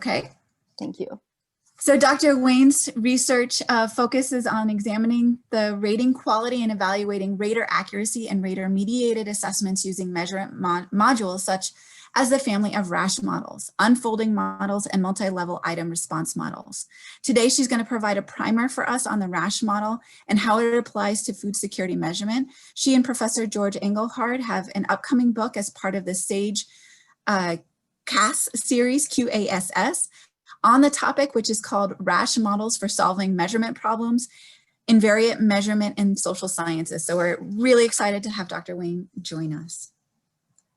Okay. Thank you. So Dr. Wang's research focuses on examining the rating quality and evaluating rater accuracy and rater-mediated assessments using measurement modules such as the family of Rasch models, unfolding models, and multi-level item response models. Today, she's going to provide a primer for us on the Rasch model and how it applies to food security measurement. She and Professor George Engelhard have an upcoming book as part of the SAGE CASS series, QASS, on the topic, which is called Rasch Models for Solving Measurement Problems, Invariant Measurement in Social Sciences. So we're really excited to have Dr. Wang join us.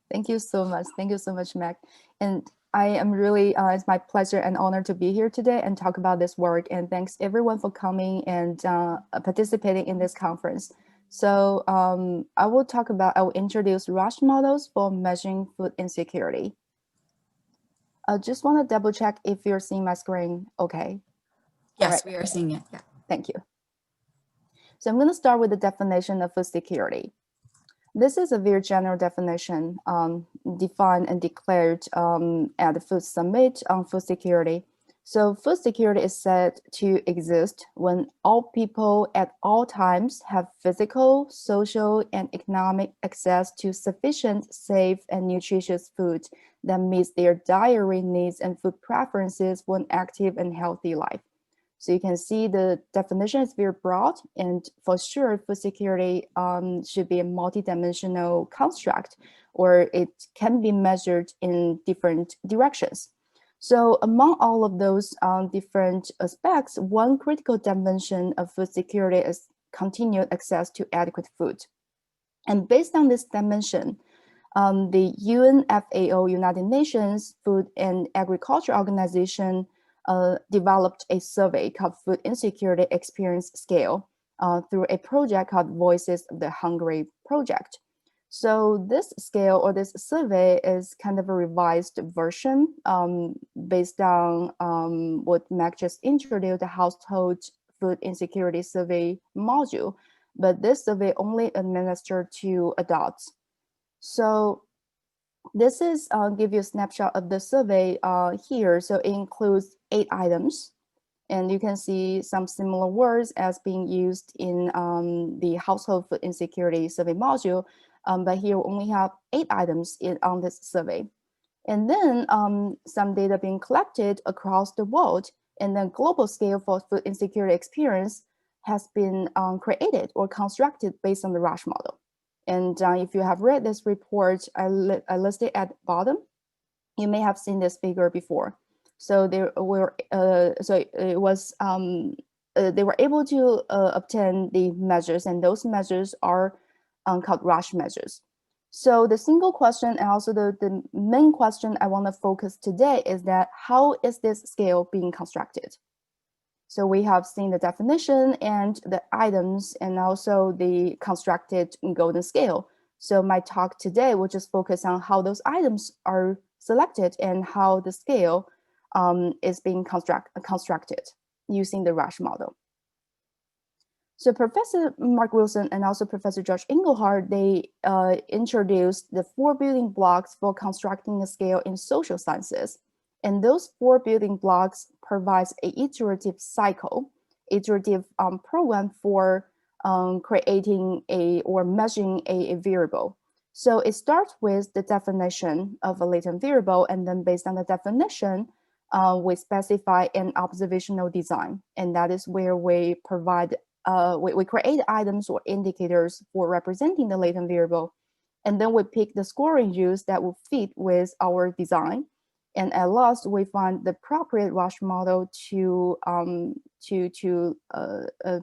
Thank you so much. Thank you so much, Meg. And I am really, it's my pleasure and honor to be here today and talk about this work. And thanks everyone for coming and participating in this conference. So I will introduce Rasch models for measuring food insecurity. I just want to double check if you're seeing my screen okay. Yes, right. We are seeing it. Yeah. Thank you. So I'm going to start with the definition of food security. This is a very general definition defined and declared at the Food Summit on food security. So food security is said to exist when all people at all times have physical, social, and economic access to sufficient, safe, and nutritious food that meets their dietary needs and food preferences for an active and healthy life. So you can see the definition is very broad, and for sure, food security should be a multidimensional construct, or it can be measured in different directions. So among all of those different aspects, one critical dimension of food security is continued access to adequate food. And based on this dimension, the UNFAO, United Nations Food and Agriculture Organization, developed a survey called Food Insecurity Experience Scale through a project called Voices of the Hungry Project. So this scale or this survey is kind of a revised version based on what Mac just introduced, the Household Food Insecurity Survey module, but this survey only administered to adults. So this is give you a snapshot of the survey here. So it includes 8 items, and you can see some similar words as being used in the Household Food Insecurity Survey module, but here we only have 8 items on this survey. And then some data being collected across the world, and then global scale for food insecurity experience has been created or constructed based on the Rasch model. And if you have read this report, I listed at the bottom, you may have seen this figure before. So they were, they were able to obtain the measures, and those measures are called Rasch measures. So the single question and also the main question I want to focus today is that how is this scale being constructed? So we have seen the definition and the items and also the constructed golden scale. So my talk today will just focus on how those items are selected and how the scale is being constructed using the Rasch model. So Professor Mark Wilson and also Professor George Engelhard, they introduced the 4 building blocks for constructing a scale in social sciences. And those 4 building blocks provides a iterative cycle, iterative program for creating or measuring a variable. So it starts with the definition of a latent variable, and then based on the definition, we specify an observational design, and that is where we provide, we create items or indicators for representing the latent variable, and then we pick the scoring rules that will fit with our design. And at last, we find the appropriate Rasch model to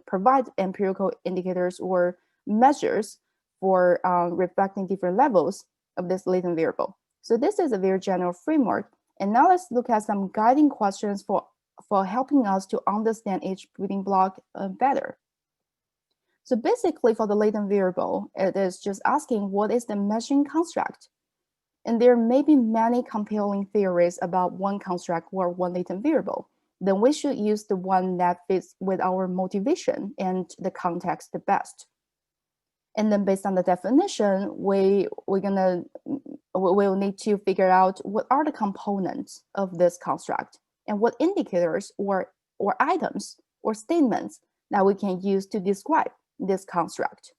provide empirical indicators or measures for reflecting different levels of this latent variable. So this is a very general framework. And now let's look at some guiding questions for helping us to understand each building block better. So basically for the latent variable, it is just asking what is the measuring construct? And there may be many compelling theories about one construct or one latent variable. Then we should use the one that fits with our motivation and the context the best. And then based on the definition, we'll need to figure out what are the components of this construct. and what indicators or items or statements that we can use to describe this construct.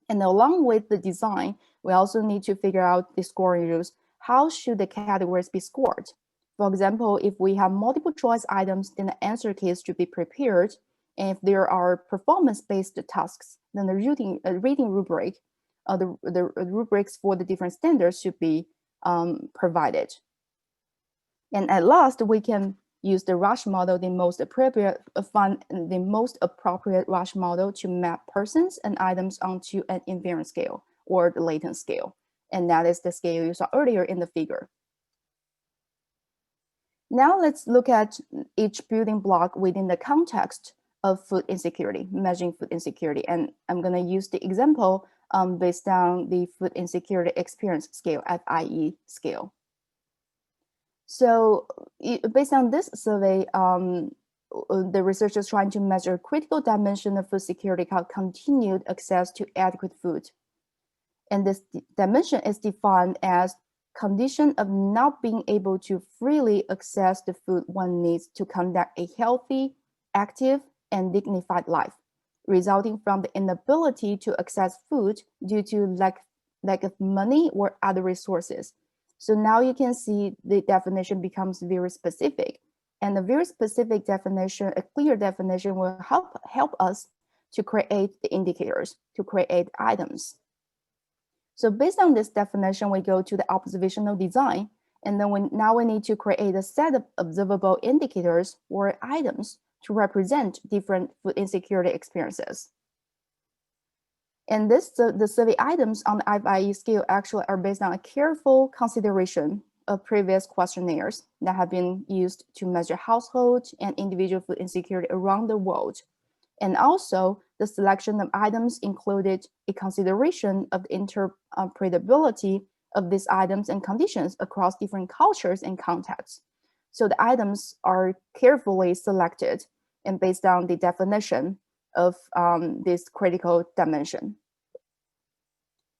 And along with the design, we also need to figure out the scoring rules. How should the categories be scored? For example, if we have multiple choice items, then the answer keys should be prepared. And if there are performance-based tasks, then the rating rubric, the rubrics for the different standards should be provided. And at last, we can use the Rasch model, the most appropriate Rasch model to map persons and items onto an invariant scale or the latent scale. And that is the scale you saw earlier in the figure. Now let's look at each building block within the context of food insecurity, measuring food insecurity. And I'm going to use the example based on the food insecurity experience scale, FIE scale. So based on this survey, the researchers trying to measure critical dimension of food security called continued access to adequate food. And this dimension is defined as condition of not being able to freely access the food one needs to conduct a healthy, active, and dignified life, resulting from the inability to access food due to lack of money or other resources. So now you can see the definition becomes very specific, and a very specific definition, a clear definition will help us to create the indicators, to create items. So based on this definition, we go to the observational design, and then now we need to create a set of observable indicators or items to represent different food insecurity experiences. And the survey items on the FIE scale actually are based on a careful consideration of previous questionnaires that have been used to measure household and individual food insecurity around the world. And also, the selection of items included a consideration of the interpretability of these items and conditions across different cultures and contexts. So the items are carefully selected and based on the definition of this critical dimension.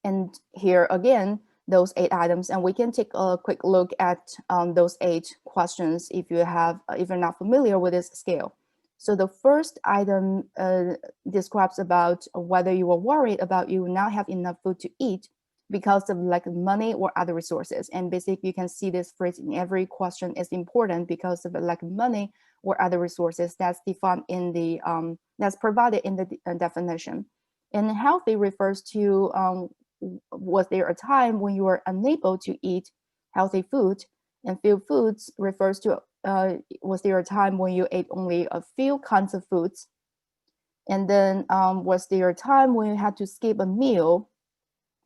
And here again, those 8 items, and we can take a quick look at those 8 questions if you're not familiar with this scale. So the first item describes about whether you are worried about you not have enough food to eat because of lack of money or other resources. And basically, you can see this phrase in every question is important because of a lack of money or other resources. That's defined in the that's provided in the definition. And healthy refers to was there a time when you were unable to eat healthy food? And few foods refers to was there a time when you ate only a few kinds of foods? And then was there a time when you had to skip a meal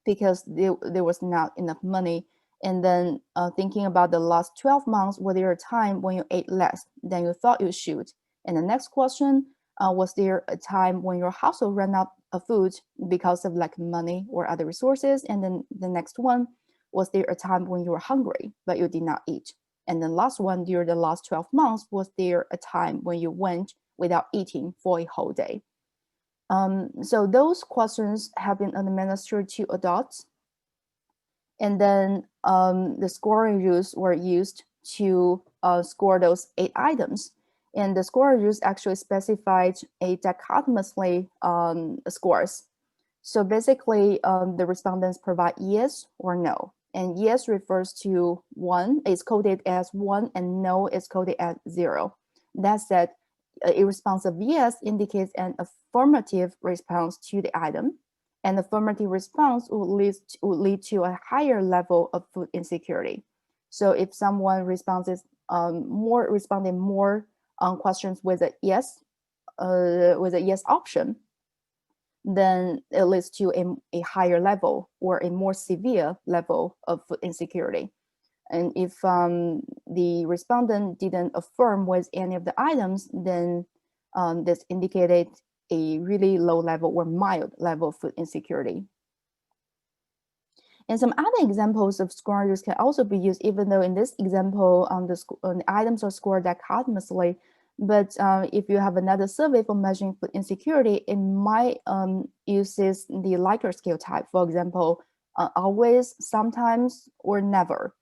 because there was not enough money? And then thinking about the last 12 months, was there a time when you ate less than you thought you should? And the next question, was there a time when your household ran out of food because of lack of money or other resources? And then the next one, was there a time when you were hungry, but you did not eat? And then last one, during the last 12 months, was there a time when you went without eating for a whole day? So those questions have been administered to adults. And then the scoring rules were used to score those 8 items. And the scoring rules actually specified a dichotomously scores. So basically, the respondents provide yes or no. And yes refers to 1, is coded as 1, and no is coded as 0. That said, a response of yes indicates an affirmative response to the item. And affirmative response would lead to a higher level of food insecurity. So if someone responded more questions with a yes option, then it leads to a higher level or a more severe level of food insecurity. And if the respondent didn't affirm with any of the items, then this indicated a really low level or mild level of food insecurity. And some other examples of scoring rules can also be used, even though in this example, the items are scored dichotomously. But if you have another survey for measuring food insecurity, it might uses the Likert scale type, for example, always, sometimes, or never.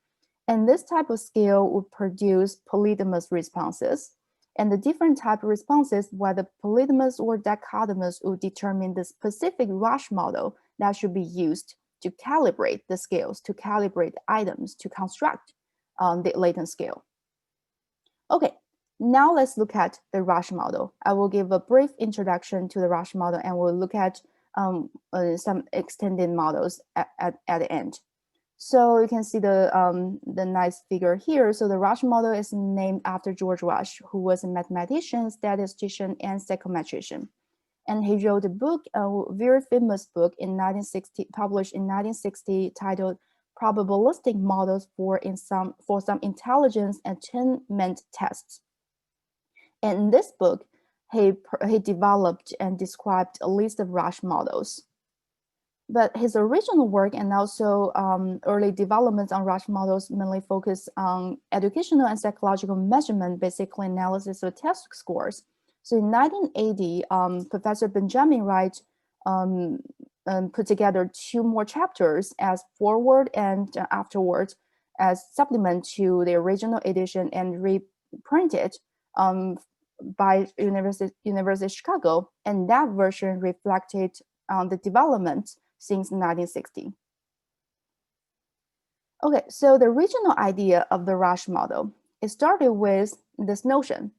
And this type of scale would produce polygamous responses. And the different type of responses, whether polygamous or dichotomous, will determine the specific Rasch model that should be used to calibrate the scales, to calibrate items, to construct the latent scale. Okay, now let's look at the Rasch model. I will give a brief introduction to the Rasch model, and we'll look at some extended models at the end. So you can see the nice figure here. So the Rasch model is named after George Rasch, who was a mathematician, statistician, and psychometrician. And he wrote a book, a very famous book in 1960, published in 1960, titled Probabilistic Models for some Intelligence Attainment Tests. And in this book, he developed and described a list of Rasch models. But his original work and also early developments on Rasch models mainly focus on educational and psychological measurement, basically analysis of test scores. So in 1980, Professor Benjamin Wright put together 2 more chapters as forward and afterwards as supplement to the original edition and reprinted by University of Chicago. And that version reflected the development since 1960. Okay, so the original idea of the Rasch model, it started with this notion.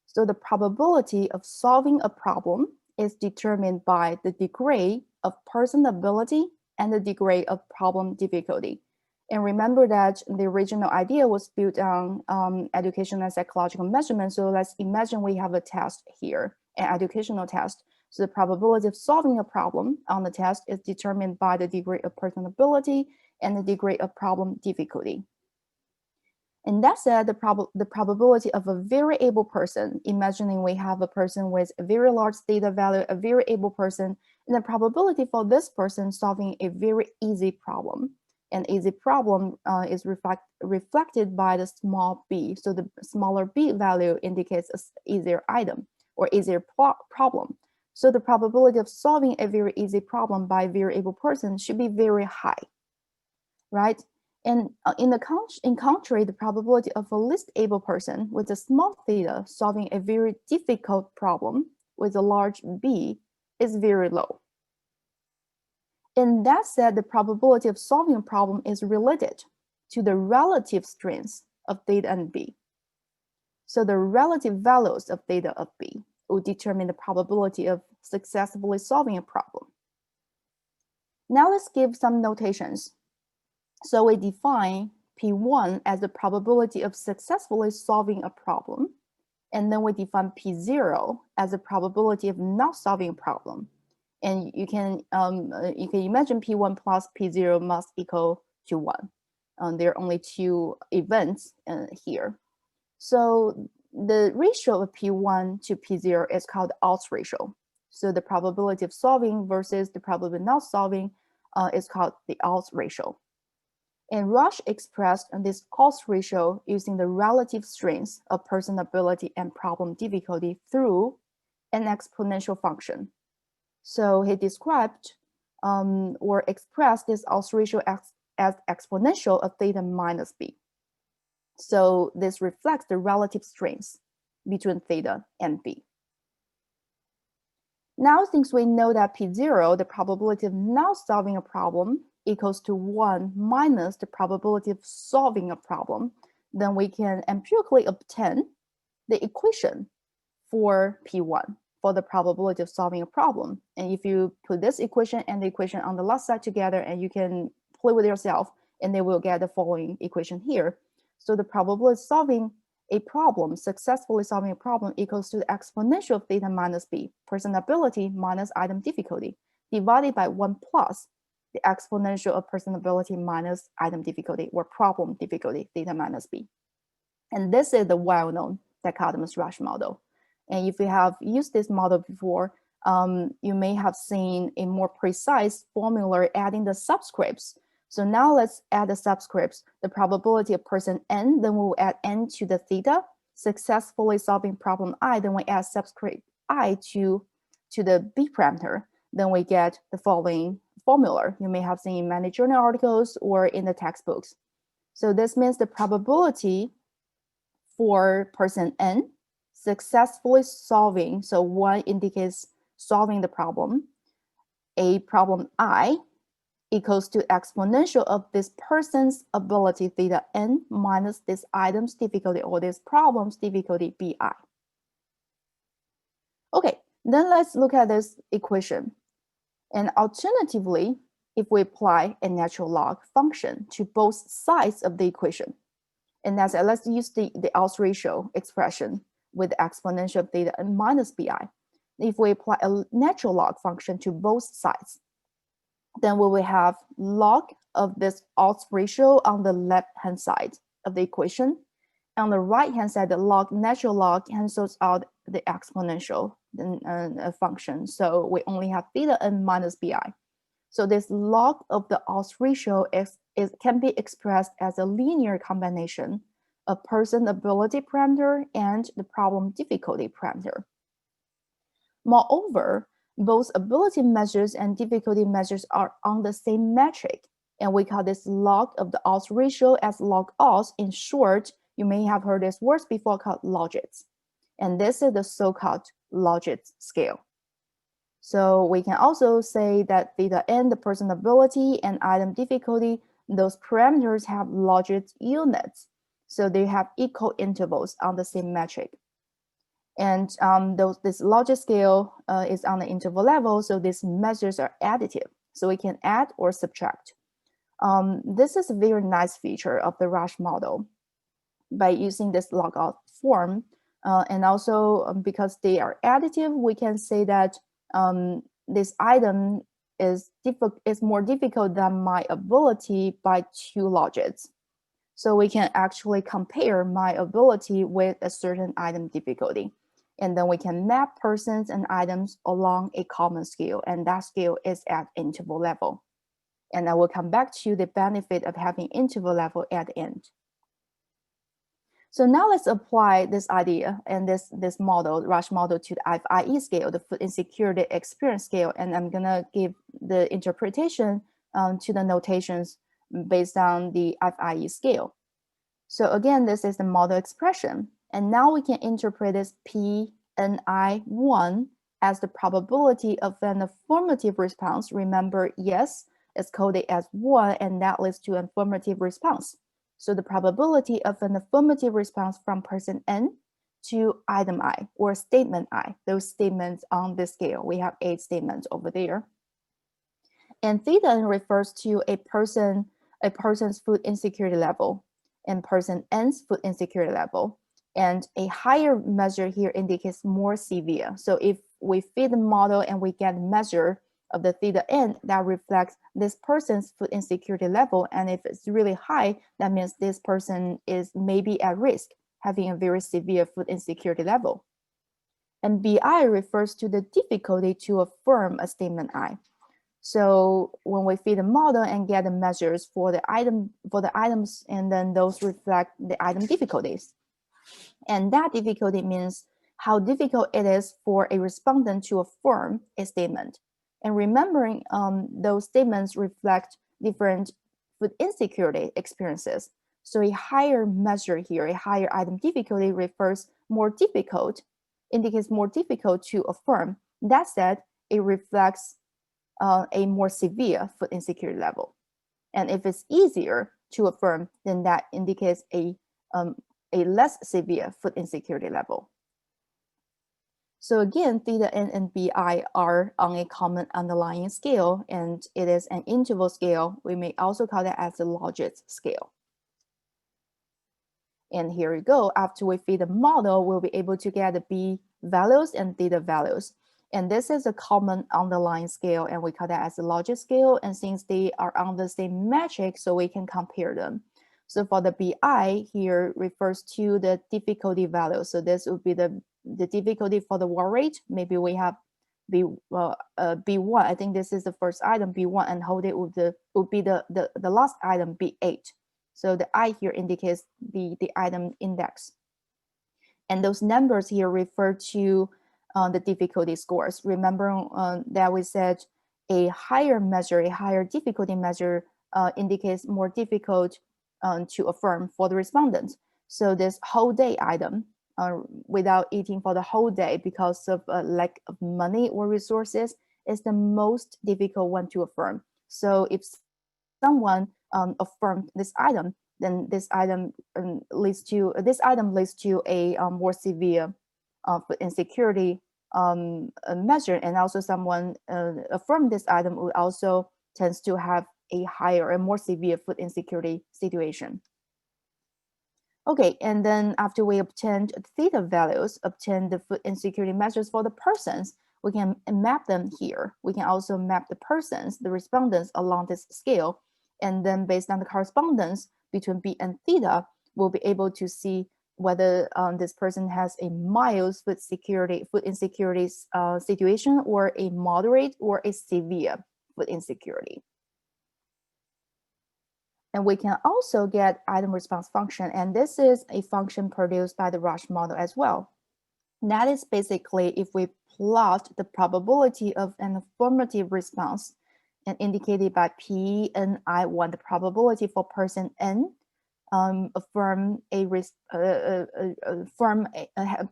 So the probability of solving a problem is determined by the degree of person ability and the degree of problem difficulty. And remember that the original idea was built on educational and psychological measurement. So let's imagine we have a test here, an educational test. So the probability of solving a problem on the test is determined by the degree of person ability and the degree of problem difficulty. And that said, the probability of a very able person, imagining we have a person with a very large data value, a very able person, and the probability for this person solving a very easy problem. An easy problem is reflected by the small b. So the smaller b value indicates an easier item or easier problem. So the probability of solving a very easy problem by a very able person should be very high, right? And in contrary, the probability of a least able person with a small theta solving a very difficult problem with a large b is very low. And that said, the probability of solving a problem is related to the relative strengths of theta and b. So the relative values of theta of b will determine the probability of successfully solving a problem. Now let's give some notations. So we define P1 as the probability of successfully solving a problem. And then we define P0 as the probability of not solving a problem. And you can imagine P1 plus P0 must equal to 1. There are only 2 events here. So the ratio of P1 to P0 is called the odds ratio. So the probability of solving versus the probability of not solving is called the odds ratio. And Rasch expressed this odds ratio using the relative strengths of person ability and problem difficulty through an exponential function. So he described or expressed this odds ratio as exponential of theta minus b. So this reflects the relative strengths between theta and b. Now, since we know that P0, the probability of not solving a problem, equals to 1 minus the probability of solving a problem, then we can empirically obtain the equation for P1, for the probability of solving a problem. And if you put this equation and the equation on the left side together, and you can play with yourself, and they will get the following equation here. So the probability of solving a problem, successfully solving a problem, equals to the exponential of theta minus b, person ability minus item difficulty, divided by 1 plus the exponential of person ability minus item difficulty or problem difficulty, theta minus b. And this is the well-known dichotomous Rasch model. And if you have used this model before, you may have seen a more precise formula adding the subscripts. So now let's add the subscripts, the probability of person n, then we'll add n to the theta, successfully solving problem I, then we add subscript I to the b parameter, then we get the following formula. You may have seen in many journal articles or in the textbooks. So this means the probability for person N successfully solving, so 1 indicates solving the problem, a problem I equals to exponential of this person's ability theta N minus this item's difficulty or this problem's difficulty BI. Okay, then let's look at this equation. And alternatively, if we apply a natural log function to both sides of the equation, and that's let's use the odds ratio expression with the exponential of theta N minus BI. If we apply a natural log function to both sides, then we will have log of this odds ratio on the left-hand side of the equation. On the right-hand side, the natural log cancels out the exponential function. So we only have theta N minus BI. So this log of the odds ratio can be expressed as a linear combination of person ability parameter and the problem difficulty parameter. Moreover, both ability measures and difficulty measures are on the same metric, and we call this log of the odds ratio as log odds. In short, you may have heard this word before called logits, and this is the so-called logits scale. So we can also say that theta N, the person ability, and item difficulty, those parameters have logit units, so they have equal intervals on the same metric. And this logit scale is on the interval level, so these measures are additive. So we can add or subtract. This is a very nice feature of the Rasch model by using this logout form. And also because they are additive, we can say that this item is more difficult than my ability by 2 logits. So we can actually compare my ability with a certain item difficulty. And then we can map persons and items along a common scale, and that scale is at interval level. And I will come back to the benefit of having interval level at the end. So now let's apply this idea and this model, Rasch model, to the FIE scale, the food insecurity experience scale. And I'm gonna give the interpretation to the notations based on the FIE scale. So again, this is the model expression. And now we can interpret this PNI1 as the probability of an affirmative response. Remember, yes, it's coded as 1, and that leads to an affirmative response. So the probability of an affirmative response from person N to item I or statement I, those statements on this scale. We have 8 statements over there. And theta N refers to a person's food insecurity level and person N's food insecurity level. And a higher measure here indicates more severe. So if we feed the model and we get a measure of the theta N, that reflects this person's food insecurity level. And if it's really high, that means this person is maybe at risk, having a very severe food insecurity level. And BI refers to the difficulty to affirm a statement I. So when we feed the model and get the measures for the items, and then those reflect the item difficulties. And that difficulty means how difficult it is for a respondent to affirm a statement. And remembering those statements reflect different food insecurity experiences. So a higher measure here, a higher item difficulty refers more difficult, indicates more difficult to affirm. That said, it reflects a more severe food insecurity level. And if it's easier to affirm, then that indicates a less severe food insecurity level. So again, theta N and BI are on a common underlying scale, and it is an interval scale. We may also call that as the logits scale. And here we go. After we feed the model, we'll be able to get the B values and theta values. And this is a common underlying scale, and we call that as the logit scale. And since they are on the same metric, so we can compare them. So for the BI here refers to the difficulty value. So this would be the difficulty for the word rate. Maybe we have B1. I think this is the first item, B1, and hold it would be the last item, B8. So the I here indicates the item index. And those numbers here refer to the difficulty scores. Remember that we said a higher measure, a higher difficulty measure indicates more difficult to affirm for the respondent. So this whole day item, without eating for the whole day because of a lack of money or resources, is the most difficult one to affirm. So if someone affirmed this item, then this item leads to a more severe food insecurity measure, and also someone affirmed this item would also tends to have a higher and more severe food insecurity situation. Okay, and then after we obtained theta values, obtain the food insecurity measures for the persons, we can map them here. We can also map the persons, the respondents along this scale. And then based on the correspondence between B and theta, we'll be able to see whether this person has a mild food insecurity situation, or a moderate or a severe food insecurity. And we can also get item response function. And this is a function produced by the Rasch model as well. That is basically if we plot the probability of an affirmative response and indicated by P and I1, the probability for person N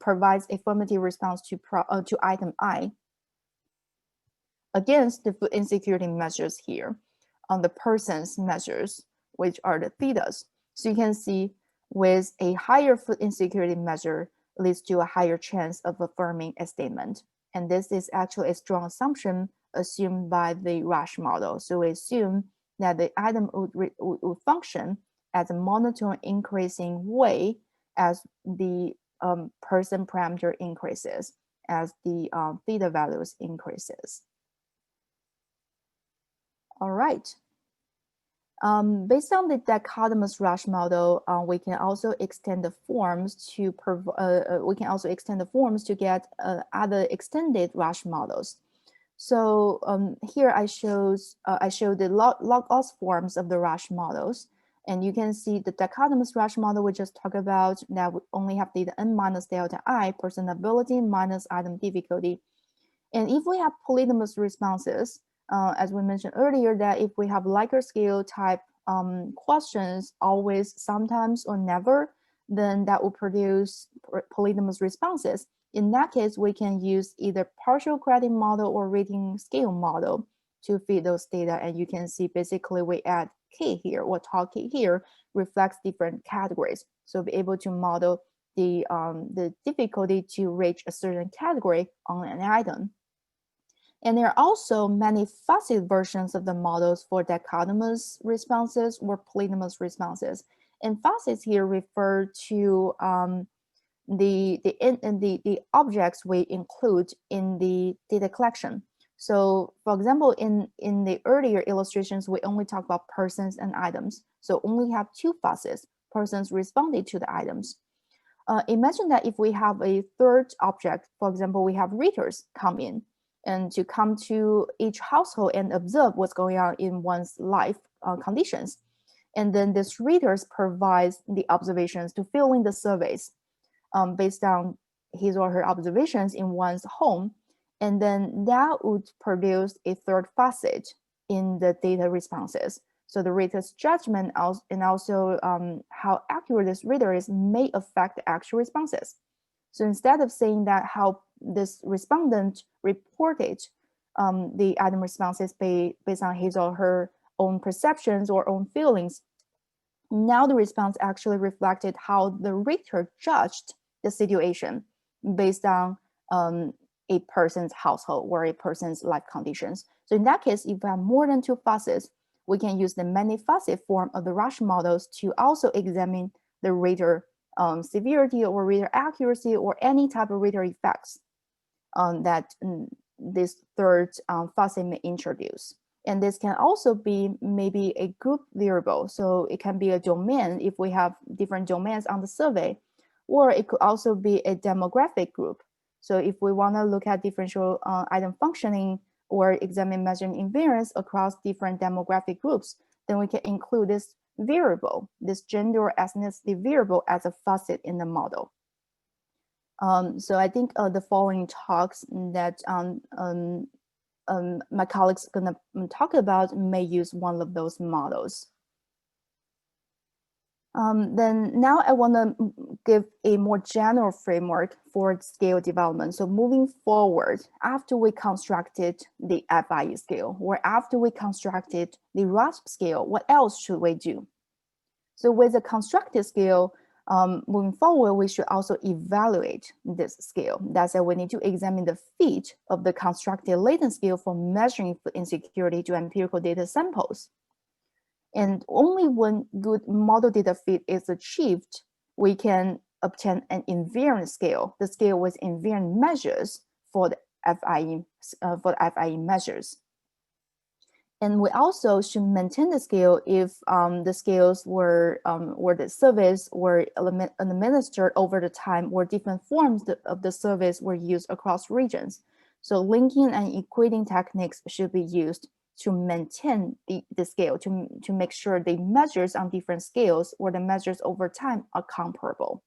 provides affirmative response to item I against the food insecurity measures here on the person's measures, which are the thetas. So you can see with a higher food insecurity measure leads to a higher chance of affirming a statement. And this is actually a strong assumption assumed by the Rasch model. So we assume that the item would function as a monotone increasing way as the person parameter increases, as the theta values increases. All right. Based on the dichotomous Rasch model, we can also extend the forms to get other extended Rasch models. So here I show the log-os forms of the Rasch models, and you can see the dichotomous Rasch model we just talked about, that we only have theta n minus delta I, person ability minus item difficulty. And if we have polynomous responses, as we mentioned earlier, that if we have Likert scale type questions, always, sometimes, or never, then that will produce polynomous responses. In that case, we can use either partial credit model or rating scale model to feed those data. And you can see basically we add K here, or tau K here reflects different categories. So be able to model the difficulty to reach a certain category on an item. And there are also many faceted versions of the models for dichotomous responses or polynomous responses. And facets here refer to the objects we include in the data collection. So for example, in the earlier illustrations, we only talk about persons and items. So only have two facets, persons responded to the items. Imagine that if we have a third object, for example, we have readers come in, and to come to each household and observe what's going on in one's life conditions. And then this readers provides the observations to fill in the surveys based on his or her observations in one's home. And then that would produce a third facet in the data responses. So the reader's judgment and also how accurate this reader is may affect the actual responses. So instead of saying that how this respondent reported the item responses based on his or her own perceptions or own feelings, now the response actually reflected how the reader judged the situation based on a person's household or a person's life conditions. So in that case, if we have more than two facets, we can use the many-facet form of the Rasch models to also examine the reader severity or reader accuracy or any type of reader effects that this third facet may introduce. And this can also be maybe a group variable. So it can be a domain if we have different domains on the survey, or it could also be a demographic group. So if we want to look at differential item functioning or examine measuring invariance across different demographic groups, then we can include this variable, this gender or ethnicity variable as a facet in the model. So I think the following talks that my colleagues are going to talk about may use one of those models. Then now I want to give a more general framework for scale development. So moving forward, after we constructed the FIE scale, or after we constructed the Rasch scale, what else should we do? So with the constructed scale, moving forward, we should also evaluate this scale. That's why we need to examine the fit of the constructed latent scale for measuring food insecurity to empirical data samples. And only when good model data fit is achieved, we can obtain an invariant scale, the scale with invariant measures for the FIE measures. And we also should maintain the scale if the scales were or the service were administered over the time, or different forms of the service were used across regions. So linking and equating techniques should be used to maintain the scale, to make sure the measures on different scales or the measures over time are comparable.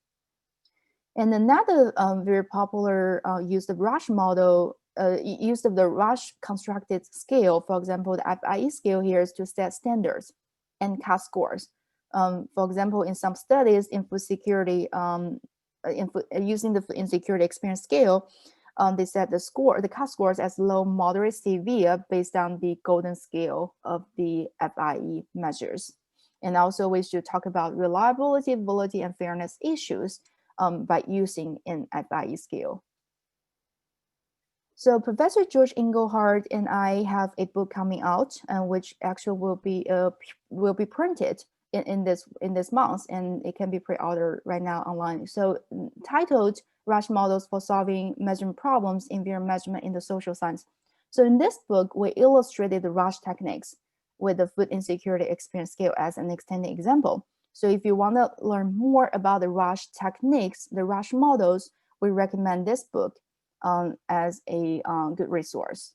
And another very popular use of Rasch model, use of the Rasch constructed scale, for example, the FIE scale here, is to set standards and cut scores. For example, in some studies in food security, using the food insecurity experience scale, they set the cut scores as low, moderate, severe based on the golden scale of the FIE measures. And also we should talk about reliability, validity, and fairness issues by using an FIE scale. So Professor George Engelhard and I have a book coming out, which actually will be printed in this month, and it can be pre-ordered right now online. So titled Rasch Models for Solving Measurement Problems in Variant Measurement in the Social Science. So in this book, we illustrated the Rasch techniques with the food insecurity experience scale as an extended example. So if you want to learn more about the Rasch techniques, the Rasch models, we recommend this book as a good resource.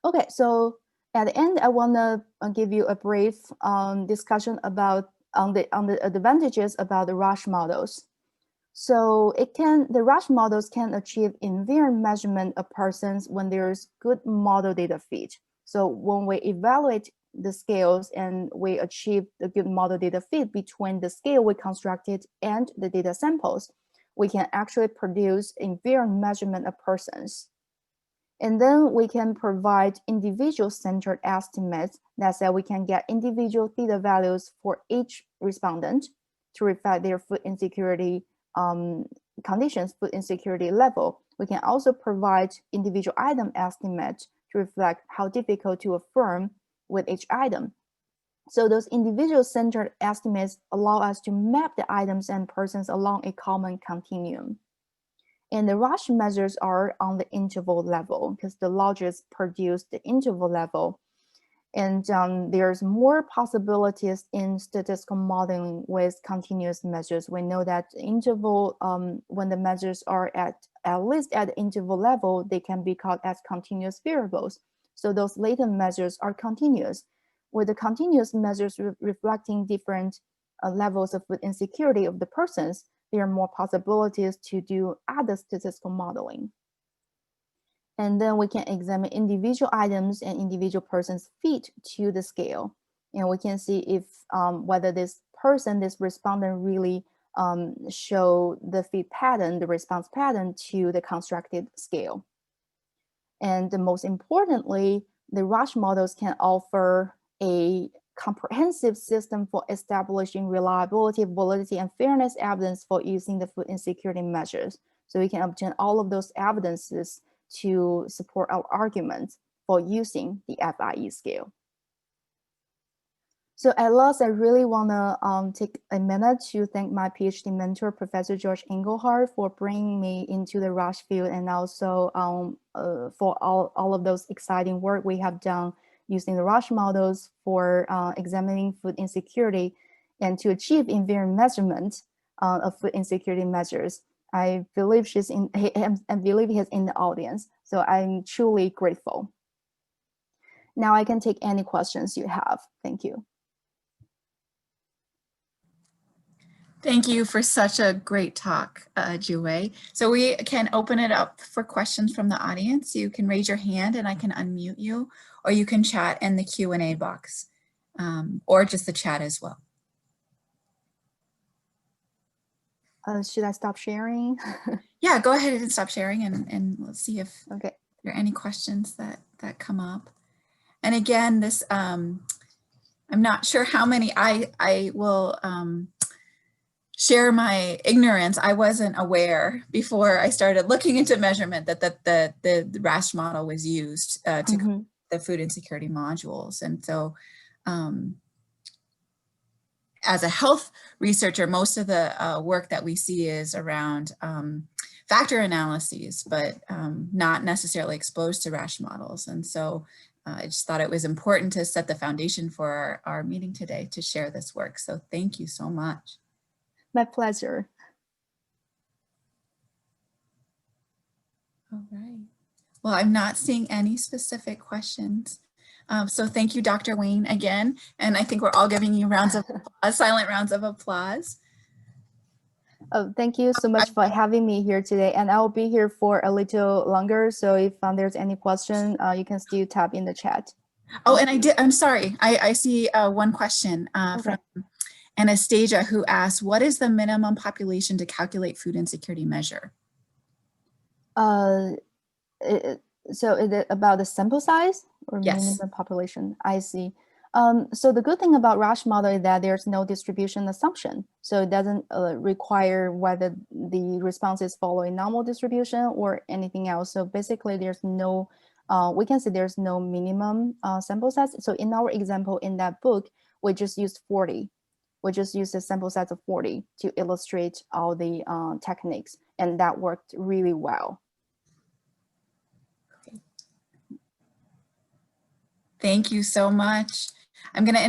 Okay, so at the end, I want to give you a brief discussion about the advantages about the Rasch models. So the Rasch models can achieve invariant measurement of persons when there's good model data fit. So when we evaluate the scales and we achieve the good model data fit between the scale we constructed and the data samples, we can actually produce invariant measurement of persons. And then we can provide individual-centered estimates. That's that we can get individual theta values for each respondent to reflect their food insecurity conditions, food insecurity level. We can also provide individual item estimates to reflect how difficult to affirm with each item. So those individual-centered estimates allow us to map the items and persons along a common continuum. And the Rasch measures are on the interval level because the logics produce the interval level. And there's more possibilities in statistical modeling with continuous measures. We know that interval, when the measures are at least at the interval level, they can be called as continuous variables. So those latent measures are continuous. With the continuous measures reflecting different levels of food insecurity of the persons, there are more possibilities to do other statistical modeling. And then we can examine individual items and individual persons fit to the scale. And we can see if whether this respondent really show the fit pattern, the response pattern to the constructed scale. And most importantly, the Rasch models can offer a comprehensive system for establishing reliability, validity, and fairness evidence for using the food insecurity measures. So we can obtain all of those evidences to support our arguments for using the FIE scale. So at last, I really want to take a minute to thank my PhD mentor, Professor George Engelhard, for bringing me into the Rasch field, and also for all of those exciting work we have done using the Rasch models for examining food insecurity and to achieve invariant measurement of food insecurity measures. I believe he's in the audience, so I'm truly grateful. Now I can take any questions you have. Thank you. Thank you for such a great talk, Jue. So we can open it up for questions from the audience. You can raise your hand and I can unmute you, or you can chat in the Q&A box, or just the chat as well. Should I stop sharing? Yeah, go ahead and stop sharing and let's see if Okay. there are any questions that come up. And again, this, I'm not sure how many, I will share my ignorance. I wasn't aware before I started looking into measurement that the Rasch model was used to create the food insecurity modules. And so as a health researcher, most of the work that we see is around factor analyses, but not necessarily exposed to Rasch models. And so I just thought it was important to set the foundation for our meeting today to share this work. So thank you so much. My pleasure. All right. Well, I'm not seeing any specific questions. So thank you, Dr. Wang, again. And I think we're all giving you rounds of applause, silent rounds of applause. Oh, thank you so much for having me here today. And I'll be here for a little longer. So if there's any question, you can still type in the chat. Oh, and I'm sorry. I see one question from Anastasia, who asked, what is the minimum population to calculate food insecurity measure? So is it about the sample size or minimum population? I see. So the good thing about Rasch model is that there's no distribution assumption. So it doesn't require whether the response is following normal distribution or anything else. So basically there's no, we can say there's no minimum sample size. So in our example in that book, we just used 40. We just used a sample size of 40 to illustrate all the techniques, and that worked really well. Thank you so much. I'm going to